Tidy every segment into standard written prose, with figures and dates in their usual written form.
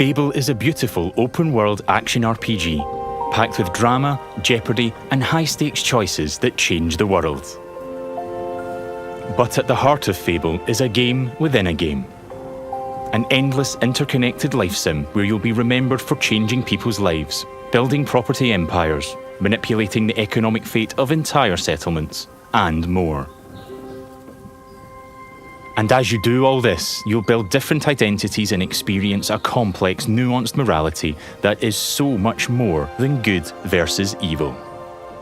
Fable is a beautiful open-world action RPG, packed with drama, jeopardy, and high-stakes choices that change the world. But at the heart of Fable is a game within a game. An endless, interconnected life sim where you'll be remembered for changing people's lives, building property empires, manipulating the economic fate of entire settlements, and more. And as you do all this, you'll build different identities and experience a complex, nuanced morality that is so much more than good versus evil.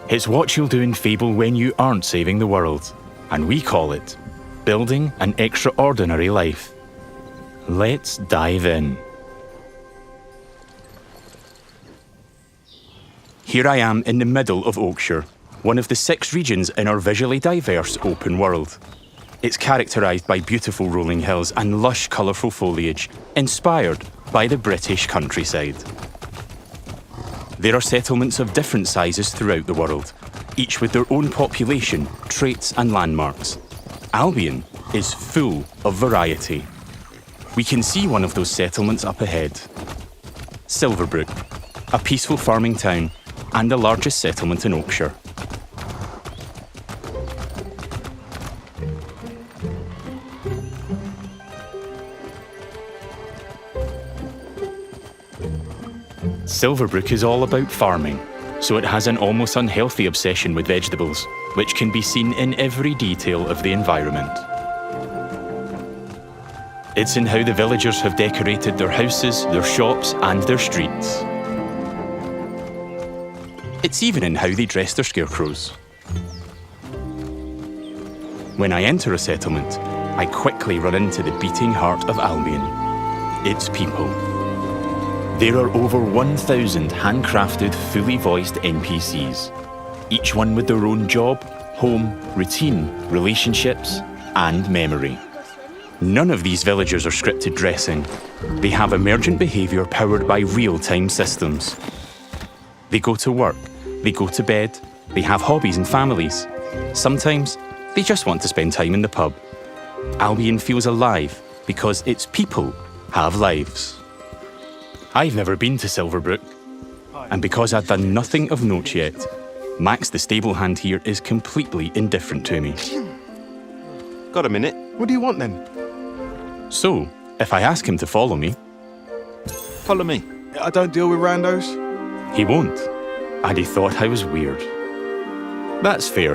It's what you'll do in Fable when you aren't saving the world, and we call it building an extraordinary life. Let's dive in. Here I am in the middle of Oakshire, one of the 6 regions in our visually diverse open world. It's characterised by beautiful rolling hills and lush, colourful foliage, inspired by the British countryside. There are settlements of different sizes throughout the world, each with their own population, traits and landmarks. Albion is full of variety. We can see one of those settlements up ahead. Silverbrook, a peaceful farming town and the largest settlement in Oakshire. Silverbrook is all about farming, so it has an almost unhealthy obsession with vegetables, which can be seen in every detail of the environment. It's in how the villagers have decorated their houses, their shops, and their streets. It's even in how they dress their scarecrows. When I enter a settlement, I quickly run into the beating heart of Albion. Its people. There are over 1,000 handcrafted, fully voiced NPCs, each one with their own job, home, routine, relationships, and memory. None of these villagers are scripted dressing. They have emergent behaviour powered by real-time systems. They go to work, they go to bed, they have hobbies and families. Sometimes, they just want to spend time in the pub. Albion feels alive because its people have lives. I've never been to Silverbrook, and because I've done nothing of note yet, Max the stable hand here is completely indifferent to me. Got a minute? What do you want then? So, if I ask him to follow me... Follow me. I don't deal with randos. He won't, and he thought I was weird. That's fair.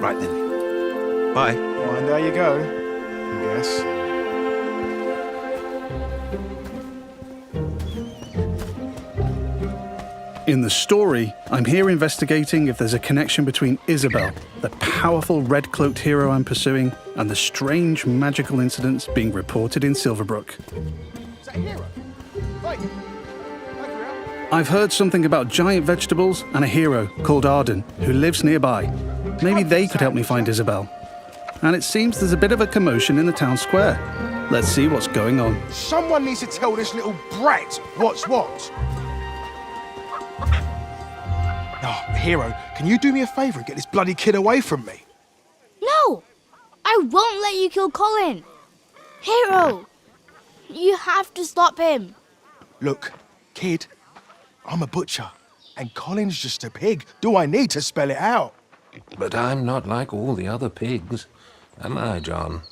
Right then. Bye. Well, and there you go, I guess. In the story, I'm here investigating if there's a connection between Isabel, the powerful red-cloaked hero I'm pursuing, and the strange magical incidents being reported in Silverbrook. Is that a hero? Right. I've heard something about giant vegetables and a hero called Arden, who lives nearby. Maybe they could help me find Isabel. And it seems there's a bit of a commotion in the town square. Let's see what's going on. Someone needs to tell this little brat what's what. Oh, hero, can you do me a favour and get this bloody kid away from me? No! I won't let you kill Colin! Hero! You have to stop him! Look, kid, I'm a butcher, and Colin's just a pig. Do I need to spell it out? But I'm not like all the other pigs, am I, John?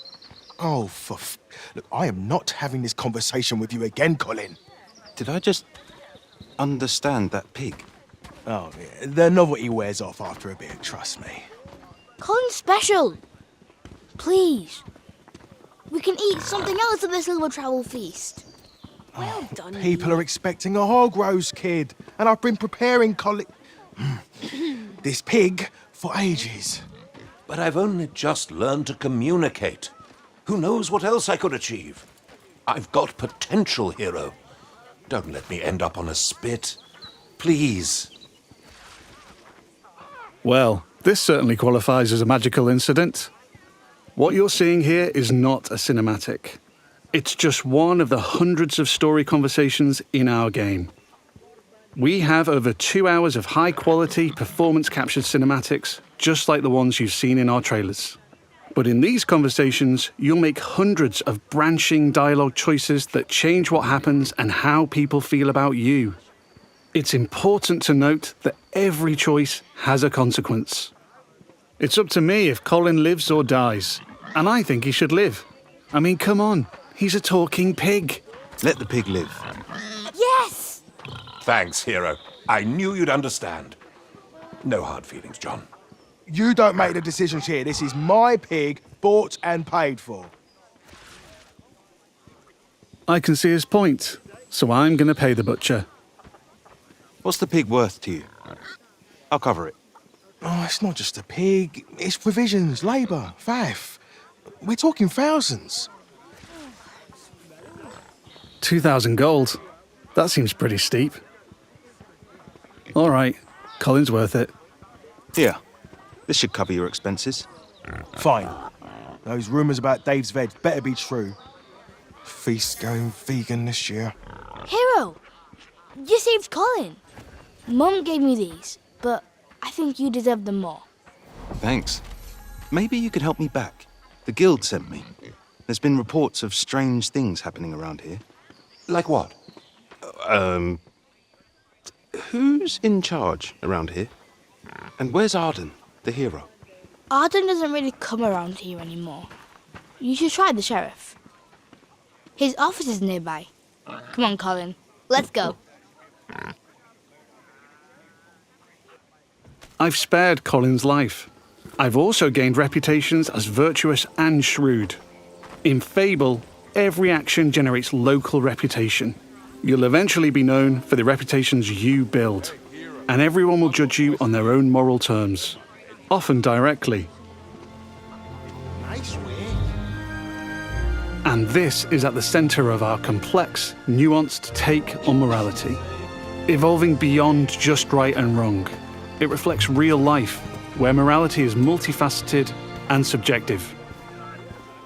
Oh, Look, I am not having this conversation with you again, Colin. Did I just understand that pig? Oh, yeah, the novelty wears off after a bit, trust me. Colin's special! Please. We can eat something else at this little travel feast. Well done. People are expecting a hog roast, kid, and I've been preparing this pig for ages. But I've only just learned to communicate. Who knows what else I could achieve? I've got potential, hero. Don't let me end up on a spit. Please. Well, this certainly qualifies as a magical incident. What you're seeing here is not a cinematic. It's just one of the hundreds of story conversations in our game. We have over 2 hours of high-quality, performance-captured cinematics, just like the ones you've seen in our trailers. But in these conversations, you'll make hundreds of branching dialogue choices that change what happens and how people feel about you. It's important to note that every choice has a consequence. It's up to me if Colin lives or dies, and I think he should live. I mean, come on, he's a talking pig. Let the pig live. Yes! Thanks, hero. I knew you'd understand. No hard feelings, John. You don't make the decisions here. This is my pig, bought and paid for. I can see his point, so I'm going to pay the butcher. What's the pig worth to you? I'll cover it. Oh, it's not just a pig. It's provisions, labour, faff. We're talking thousands. 2,000 gold. That seems pretty steep. All right, Colin's worth it. Here. This should cover your expenses. Fine. Those rumours about Dave's veg better be true. Feast going vegan this year. Hero, you saved Colin. Mum gave me these, but I think you deserve them more. Thanks. Maybe you could help me back. The guild sent me. There's been reports of strange things happening around here. Like what? Who's in charge around here? And where's Arden, the hero? Arden doesn't really come around here anymore. You should try the sheriff. His office is nearby. Come on, Colin. Let's go. I've spared Colin's life. I've also gained reputations as virtuous and shrewd. In Fable, every action generates local reputation. You'll eventually be known for the reputations you build, and everyone will judge you on their own moral terms, often directly. And this is at the centre of our complex, nuanced take on morality, evolving beyond just right and wrong. It reflects real life, where morality is multifaceted and subjective.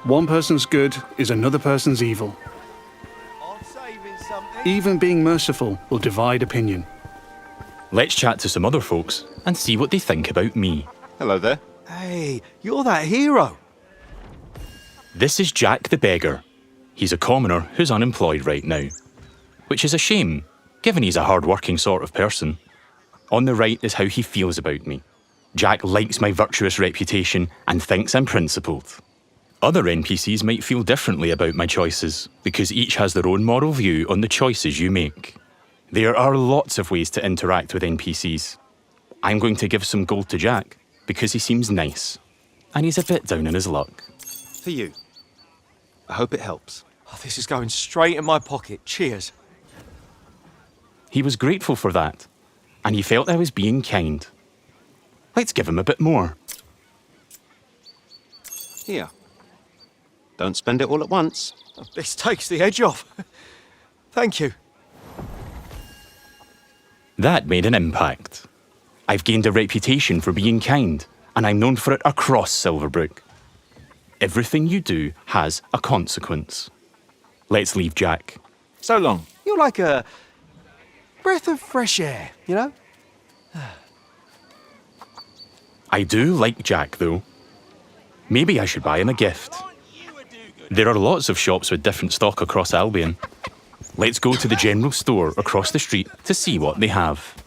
One person's good is another person's evil. Even being merciful will divide opinion. Let's chat to some other folks and see what they think about me. Hello there. Hey, you're that hero. This is Jack the Beggar. He's a commoner who's unemployed right now, which is a shame, given he's a hard-working sort of person. On the right is how he feels about me. Jack likes my virtuous reputation and thinks I'm principled. Other NPCs might feel differently about my choices, because each has their own moral view on the choices you make. There are lots of ways to interact with NPCs. I'm going to give some gold to Jack, because he seems nice, and he's a bit down on his luck. For you. I hope it helps. Oh, this is going straight in my pocket. Cheers. He was grateful for that, and he felt I was being kind. Let's give him a bit more. Here. Don't spend it all at once. This takes the edge off. Thank you. That made an impact. I've gained a reputation for being kind, and I'm known for it across Silverbrook. Everything you do has a consequence. Let's leave Jack. So long. You're like a breath of fresh air, you know? I do like Jack, though. Maybe I should buy him a gift. There are lots of shops with different stock across Albion. Let's go to the general store across the street to see what they have.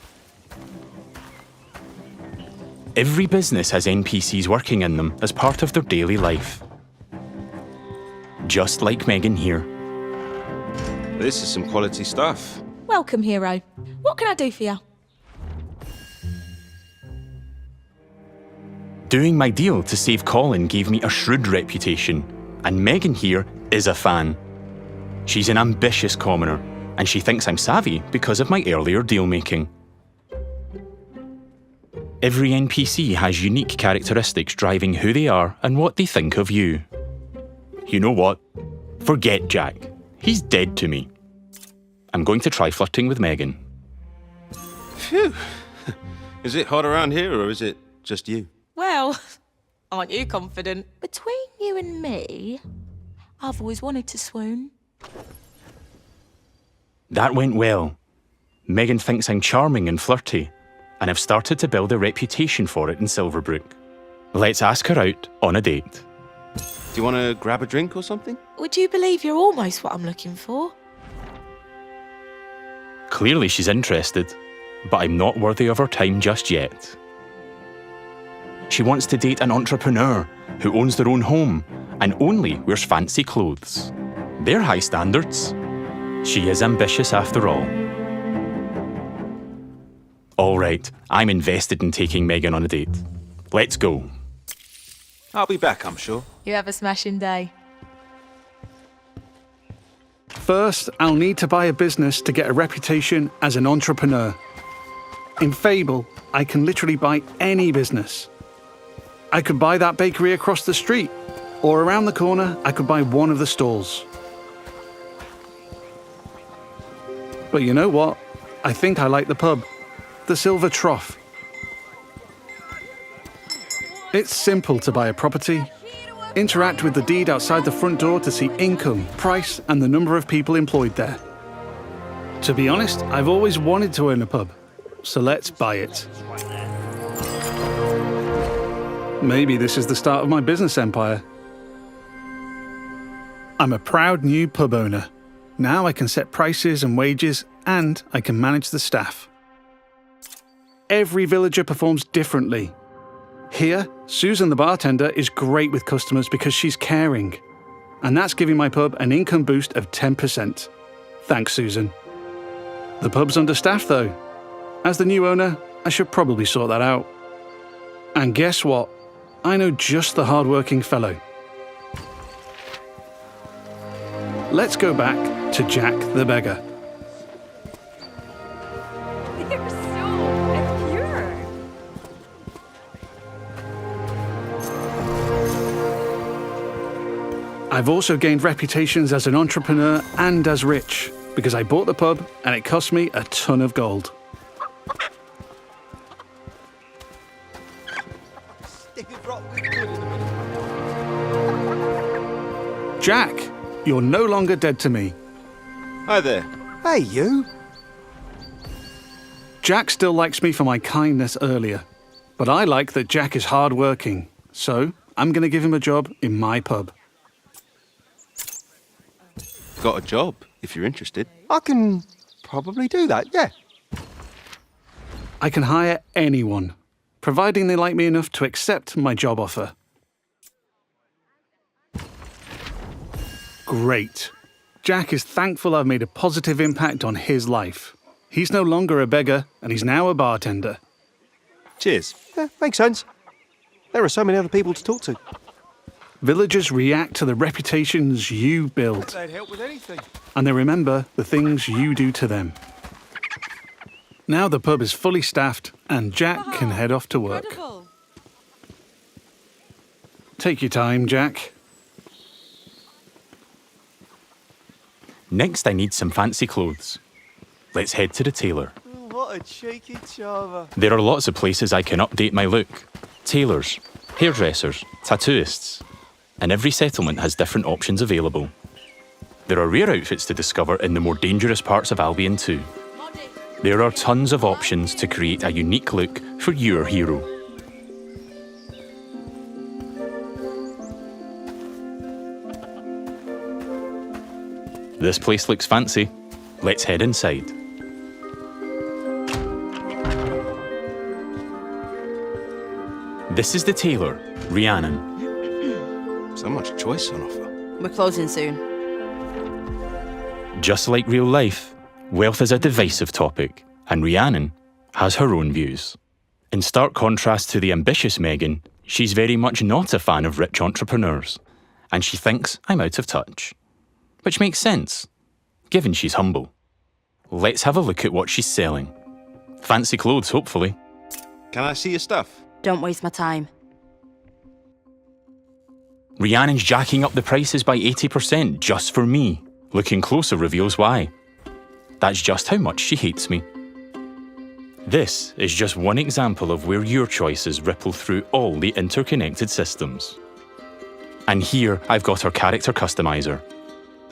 Every business has NPCs working in them as part of their daily life. Just like Megan here. This is some quality stuff. Welcome, hero. What can I do for you? Doing my deal to save Colin gave me a shrewd reputation, and Megan here is a fan. She's an ambitious commoner, and she thinks I'm savvy because of my earlier deal-making. Every NPC has unique characteristics driving who they are and what they think of you. You know what? Forget Jack. He's dead to me. I'm going to try flirting with Megan. Phew. Is it hot around here, or is it just you? Well, aren't you confident? Between you and me, I've always wanted to swoon. That went well. Megan thinks I'm charming and flirty, and I've started to build a reputation for it in Silverbrook. Let's ask her out on a date. Do you want to grab a drink or something? Would you believe you're almost what I'm looking for? Clearly she's interested, but I'm not worthy of her time just yet. She wants to date an entrepreneur who owns their own home and only wears fancy clothes. They're high standards. She is ambitious after all. All right, I'm invested in taking Megan on a date. Let's go. I'll be back, I'm sure. You have a smashing day. First, I'll need to buy a business to get a reputation as an entrepreneur. In Fable, I can literally buy any business. I could buy that bakery across the street, or around the corner, I could buy one of the stalls. But you know what? I think I like the pub, the Silver Trough. It's simple to buy a property. Interact with the deed outside the front door to see income, price, and the number of people employed there. To be honest, I've always wanted to own a pub, so let's buy it. Maybe this is the start of my business empire. I'm a proud new pub owner. Now I can set prices and wages, and I can manage the staff. Every villager performs differently. Here, Susan the bartender is great with customers because she's caring. And that's giving my pub an income boost of 10%. Thanks, Susan. The pub's understaffed though. As the new owner, I should probably sort that out. And guess what? I know just the hard-working fellow. Let's go back to Jack the beggar. They're so pure. I've also gained reputations as an entrepreneur and as rich, because I bought the pub and it cost me a ton of gold. Jack, you're no longer dead to me. Hi there. Hey, you. Jack still likes me for my kindness earlier, but I like that Jack is hard-working, so I'm going to give him a job in my pub. Got a job, if you're interested. I can probably do that, yeah. I can hire anyone, providing they like me enough to accept my job offer. Great. Jack is thankful I've made a positive impact on his life. He's no longer a beggar, and he's now a bartender. Cheers. Yeah, makes sense. There are so many other people to talk to. Villagers react to the reputations you build, They'd help with anything. and they remember the things you do to them. Now the pub is fully staffed, and Jack can head off to work. Incredible. Take your time, Jack. Next, I need some fancy clothes. Let's head to the tailor. What a cheeky charmer. There are lots of places I can update my look. Tailors, hairdressers, tattooists. And every settlement has different options available. There are rare outfits to discover in the more dangerous parts of Albion too. There are tons of options to create a unique look for your hero. This place looks fancy. Let's head inside. This is the tailor, Rhiannon. So much choice on offer. We're closing soon. Just like real life, wealth is a divisive topic, and Rhiannon has her own views. In stark contrast to the ambitious Megan, she's very much not a fan of rich entrepreneurs, and she thinks I'm out of touch. Which makes sense, given she's humble. Let's have a look at what she's selling. Fancy clothes, hopefully. Can I see your stuff? Don't waste my time. Rhiannon's jacking up the prices by 80% just for me. Looking closer reveals why. That's just how much she hates me. This is just one example of where your choices ripple through all the interconnected systems. And here I've got her character customizer.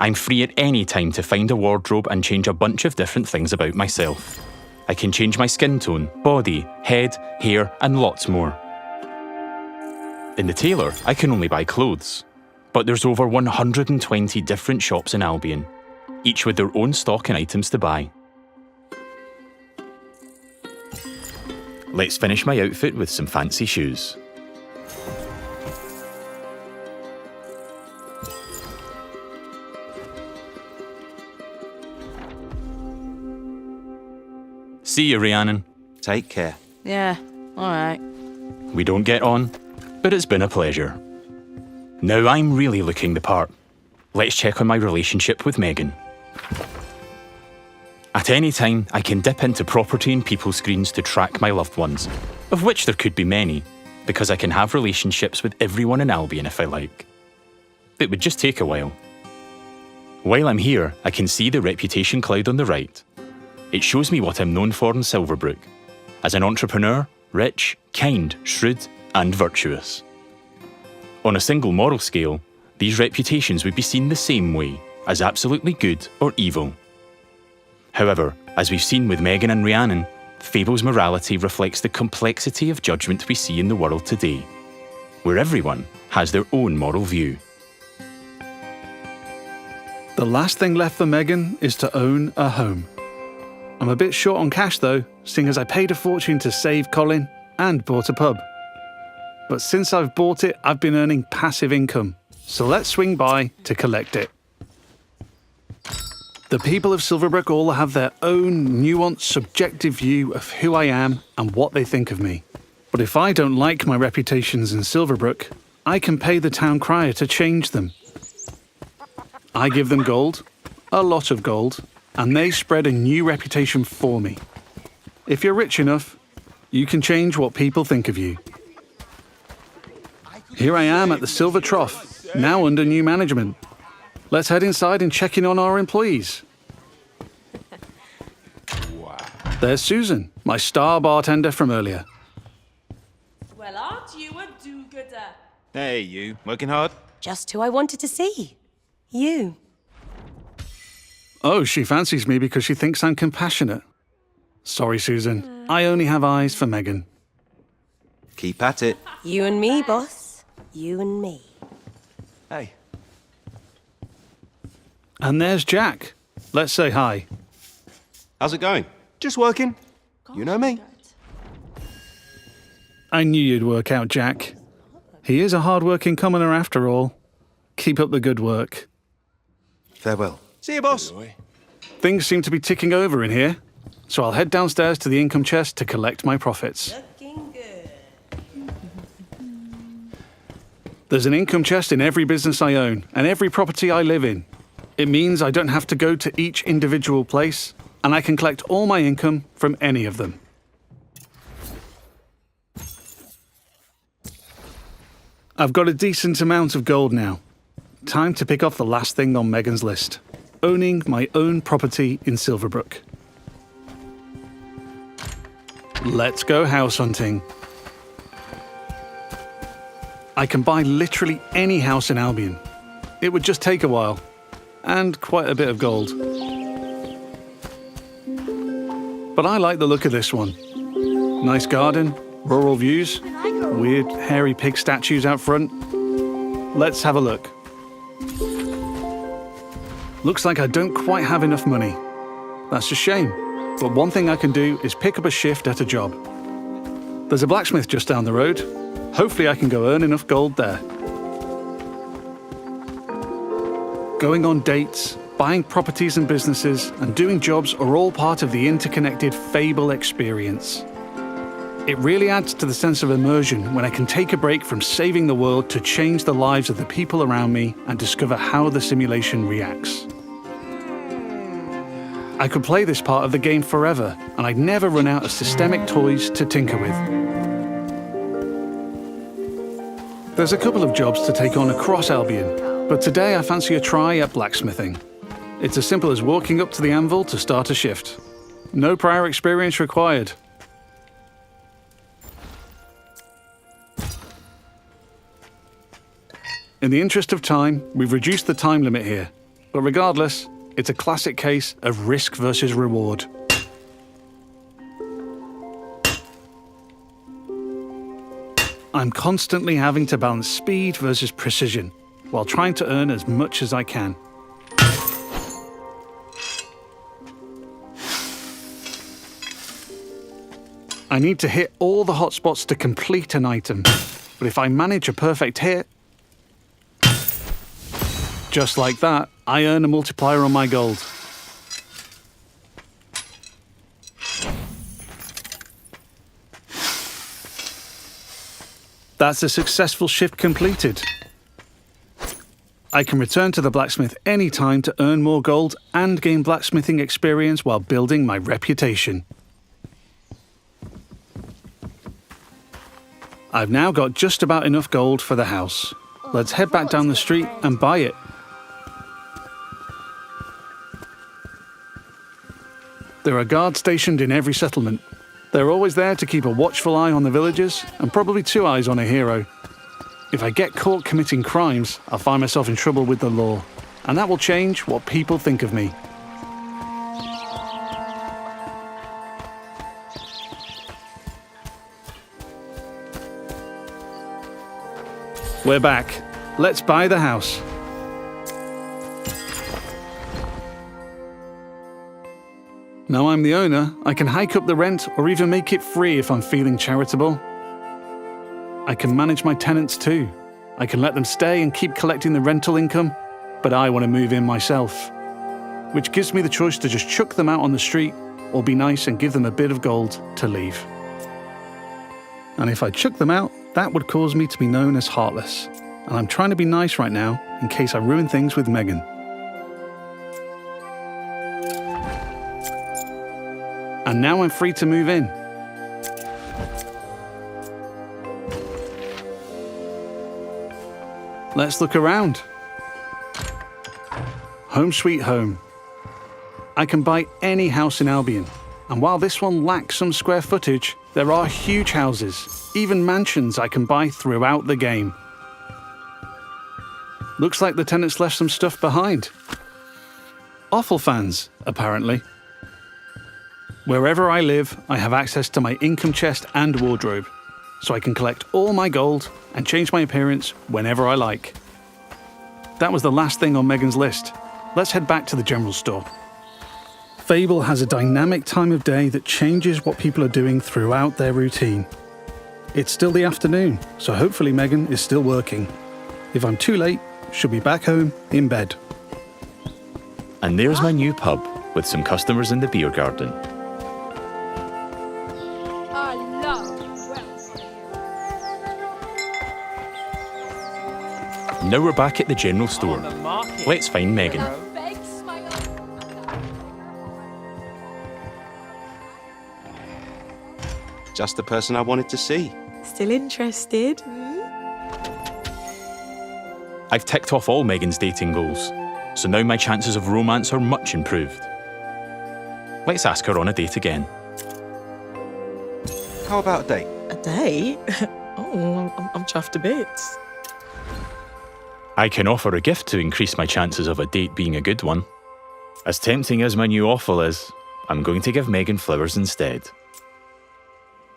I'm free at any time to find a wardrobe and change a bunch of different things about myself. I can change my skin tone, body, head, hair, and lots more. In the tailor, I can only buy clothes, But there's over 120 different shops in Albion, each with their own stock and items to buy. Let's finish my outfit with some fancy shoes. See you, Rhiannon. Take care. Yeah, alright. We don't get on, but it's been a pleasure. Now I'm really looking the part. Let's check on my relationship with Megan. At any time, I can dip into property and people screens to track my loved ones, of which there could be many, because I can have relationships with everyone in Albion if I like. It would just take a while. While I'm here, I can see the reputation cloud on the right. It shows me what I'm known for in Silverbrook, as an entrepreneur, rich, kind, shrewd, and virtuous. On a single moral scale, these reputations would be seen the same way, as absolutely good or evil. However, as we've seen with Megan and Rhiannon, Fable's morality reflects the complexity of judgment we see in the world today, where everyone has their own moral view. The last thing left for Megan is to own a home. I'm a bit short on cash though, seeing as I paid a fortune to save Colin and bought a pub. But since I've bought it, I've been earning passive income, so let's swing by to collect it. The people of Silverbrook all have their own nuanced, subjective view of who I am and what they think of me. But if I don't like my reputations in Silverbrook, I can pay the town crier to change them. I give them gold, a lot of gold, and they spread a new reputation for me. If you're rich enough, you can change what people think of you. Here I am at the Silver Trough, now under new management. Let's head inside and check in on our employees. There's Susan, my star bartender from earlier. Well, aren't you a do-gooder? Hey, you. Working hard? Just who I wanted to see. You. Oh, she fancies me because she thinks I'm compassionate. Sorry, Susan. I only have eyes for Megan. Keep at it. You and me, boss. You and me. Hey. And there's Jack. Let's say hi. How's it going? Just working. You know me. I knew you'd work out, Jack. He is a hard-working commoner after all. Keep up the good work. Farewell. See you, boss. Things seem to be ticking over in here, so I'll head downstairs to the income chest to collect my profits. Looking good. There's an income chest in every business I own and every property I live in. It means I don't have to go to each individual place, and I can collect all my income from any of them. I've got a decent amount of gold now. Time to pick off the last thing on Megan's list. Owning my own property in Silverbrook. Let's go house hunting. I can buy literally any house in Albion. It would just take a while, and quite a bit of gold. But I like the look of this one. Nice garden, rural views, weird hairy pig statues out front. Let's have a look. Looks like I don't quite have enough money. That's a shame, but one thing I can do is pick up a shift at a job. There's a blacksmith just down the road. Hopefully I can go earn enough gold there. Going on dates, buying properties and businesses, and doing jobs are all part of the interconnected Fable experience. It really adds to the sense of immersion when I can take a break from saving the world to change the lives of the people around me and discover how the simulation reacts. I could play this part of the game forever, and I'd never run out of systemic toys to tinker with. There's a couple of jobs to take on across Albion, but today I fancy a try at blacksmithing. It's as simple as walking up to the anvil to start a shift. No prior experience required. In the interest of time, we've reduced the time limit here, but regardless, it's a classic case of risk versus reward. I'm constantly having to balance speed versus precision, while trying to earn as much as I can. I need to hit all the hotspots to complete an item, but if I manage a perfect hit, just like that, I earn a multiplier on my gold. That's a successful shift completed. I can return to the blacksmith anytime to earn more gold and gain blacksmithing experience while building my reputation. I've now got just about enough gold for the house. Let's head back down the street and buy it. There are guards stationed in every settlement. They're always there to keep a watchful eye on the villagers, and probably 2 eyes on a hero. If I get caught committing crimes, I'll find myself in trouble with the law, and that will change what people think of me. We're back. Let's buy the house. Now I'm the owner, I can hike up the rent or even make it free if I'm feeling charitable. I can manage my tenants too. I can let them stay and keep collecting the rental income, but I want to move in myself, which gives me the choice to just chuck them out on the street or be nice and give them a bit of gold to leave. And if I chuck them out, that would cause me to be known as heartless. And I'm trying to be nice right now in case I ruin things with Megan. And now I'm free to move in. Let's look around. Home sweet home. I can buy any house in Albion. And while this one lacks some square footage, there are huge houses, even mansions I can buy throughout the game. Looks like the tenants left some stuff behind. Offal fans, apparently. Wherever I live, I have access to my income chest and wardrobe, so I can collect all my gold and change my appearance whenever I like. That was the last thing on Megan's list. Let's head back to the general store. Fable has a dynamic time of day that changes what people are doing throughout their routine. It's still the afternoon, so hopefully Megan is still working. If I'm too late, she'll be back home in bed. And there's my new pub with some customers in the beer garden. Now we're back at the general store. Let's find Megan. Just the person I wanted to see. Still interested? I've ticked off all Megan's dating goals, so now my chances of romance are much improved. Let's ask her on a date again. How about a date? A date? Oh, I'm chuffed to bits. I can offer a gift to increase my chances of a date being a good one. As tempting as my new offal is, I'm going to give Megan flowers instead.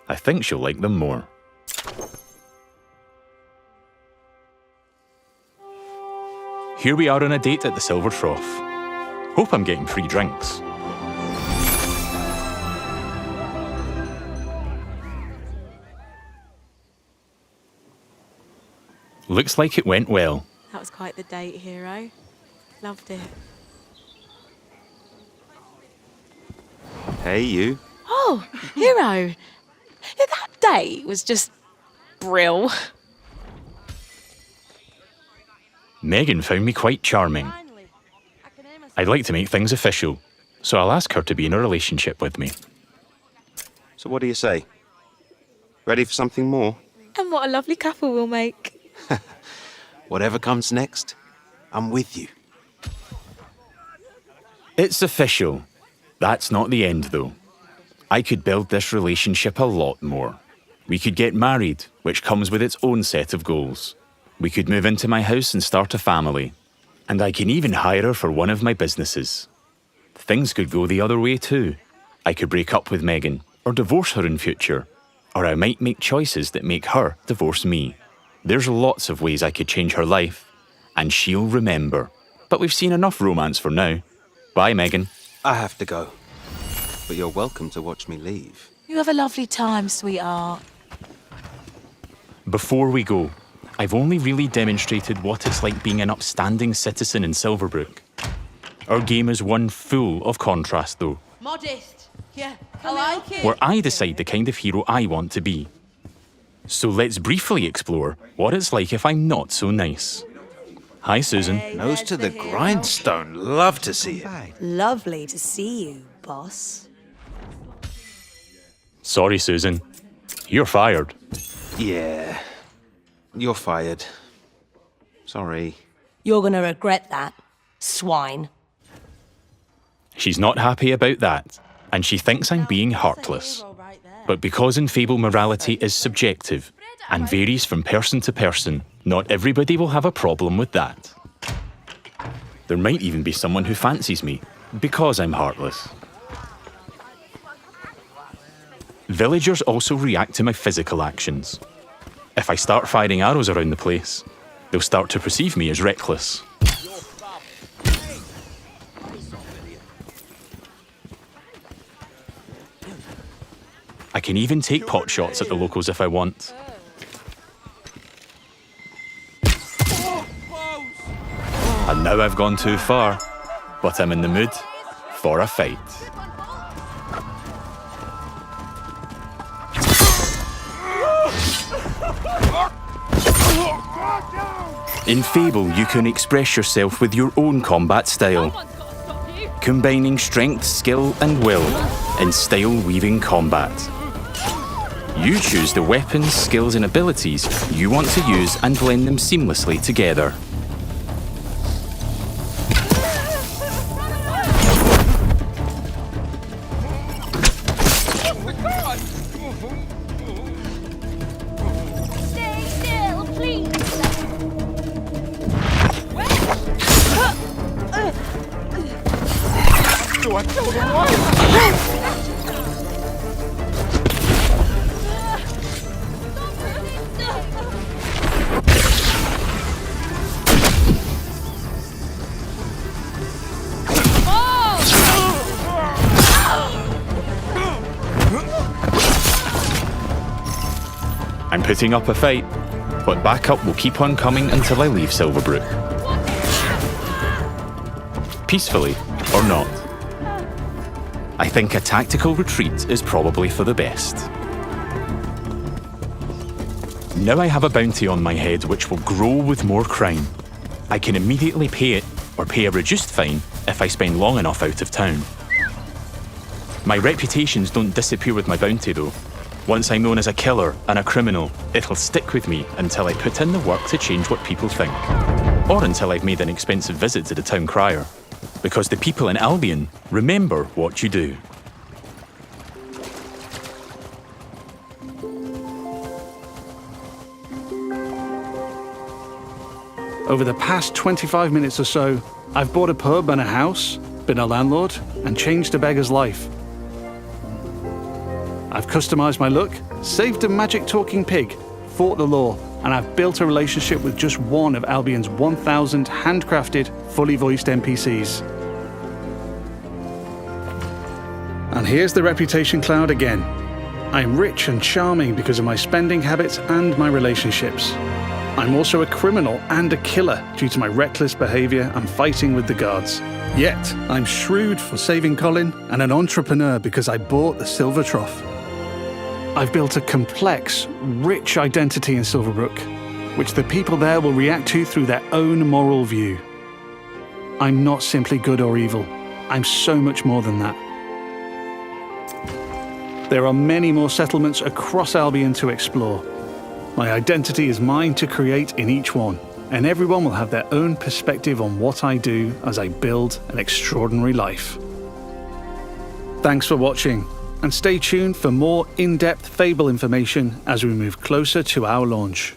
I think she'll like them more. Here we are on a date at the Silver Trough. Hope I'm getting free drinks. Looks like it went well. That was quite the date, hero. Loved it. Hey, you. Oh, hero. Yeah, that date was just brill. Megan found me quite charming. I'd like to make things official, so I'll ask her to be in a relationship with me. So what do you say? Ready for something more? And what a lovely couple we'll make. Whatever comes next, I'm with you. It's official. That's not the end, though. I could build this relationship a lot more. We could get married, which comes with its own set of goals. We could move into my house and start a family. And I can even hire her for one of my businesses. Things could go the other way too. I could break up with Megan, or divorce her in future. Or I might make choices that make her divorce me. There's lots of ways I could change her life, and she'll remember. But we've seen enough romance for now. Bye, Megan. I have to go. But you're welcome to watch me leave. You have a lovely time, sweetheart. Before we go, I've only really demonstrated what it's like being an upstanding citizen in Silverbrook. Our game is one full of contrast, though, Modest. Yeah, I like it. where I decide the kind of hero I want to be. So let's briefly explore what it's like if I'm not so nice. Hi, Susan. Nose to the grindstone. Love to see it. Lovely to see you, boss. Sorry, Susan. You're fired. Yeah. You're fired. Sorry. You're gonna regret that, swine. She's not happy about that, and she thinks I'm being heartless. But because in Fable morality is subjective and varies from person to person, not everybody will have a problem with that. There might even be someone who fancies me because I'm heartless. Villagers also react to my physical actions. If I start firing arrows around the place, they'll start to perceive me as reckless. I can even take pot shots at the locals if I want. And now I've gone too far, but I'm in the mood for a fight. In Fable, you can express yourself with your own combat style, combining strength, skill, and will in style-weaving combat. You choose the weapons, skills, and abilities you want to use and blend them seamlessly together. Stay still, please. I'm putting up a fight, but backup will keep on coming until I leave Silverbrook. Peacefully or not. I think a tactical retreat is probably for the best. Now I have a bounty on my head which will grow with more crime. I can immediately pay it or pay a reduced fine if I spend long enough out of town. My reputations don't disappear with my bounty though. Once I'm known as a killer and a criminal, it'll stick with me until I put in the work to change what people think. Or until I've made an expensive visit to the town crier. Because the people in Albion remember what you do. Over the past 25 minutes or so, I've bought a pub and a house, been a landlord, and changed a beggar's life. I've customized my look, saved a magic talking pig, fought the law, and I've built a relationship with just one of Albion's 1,000 handcrafted, fully voiced NPCs. And here's the reputation cloud again. I'm rich and charming because of my spending habits and my relationships. I'm also a criminal and a killer due to my reckless behavior and fighting with the guards. Yet, I'm shrewd for saving Colin and an entrepreneur because I bought the Silver Trough. I've built a complex, rich identity in Silverbrook, which the people there will react to through their own moral view. I'm not simply good or evil. I'm so much more than that. There are many more settlements across Albion to explore. My identity is mine to create in each one, and everyone will have their own perspective on what I do as I build an extraordinary life. Thanks for watching, and stay tuned for more in-depth Fable information as we move closer to our launch.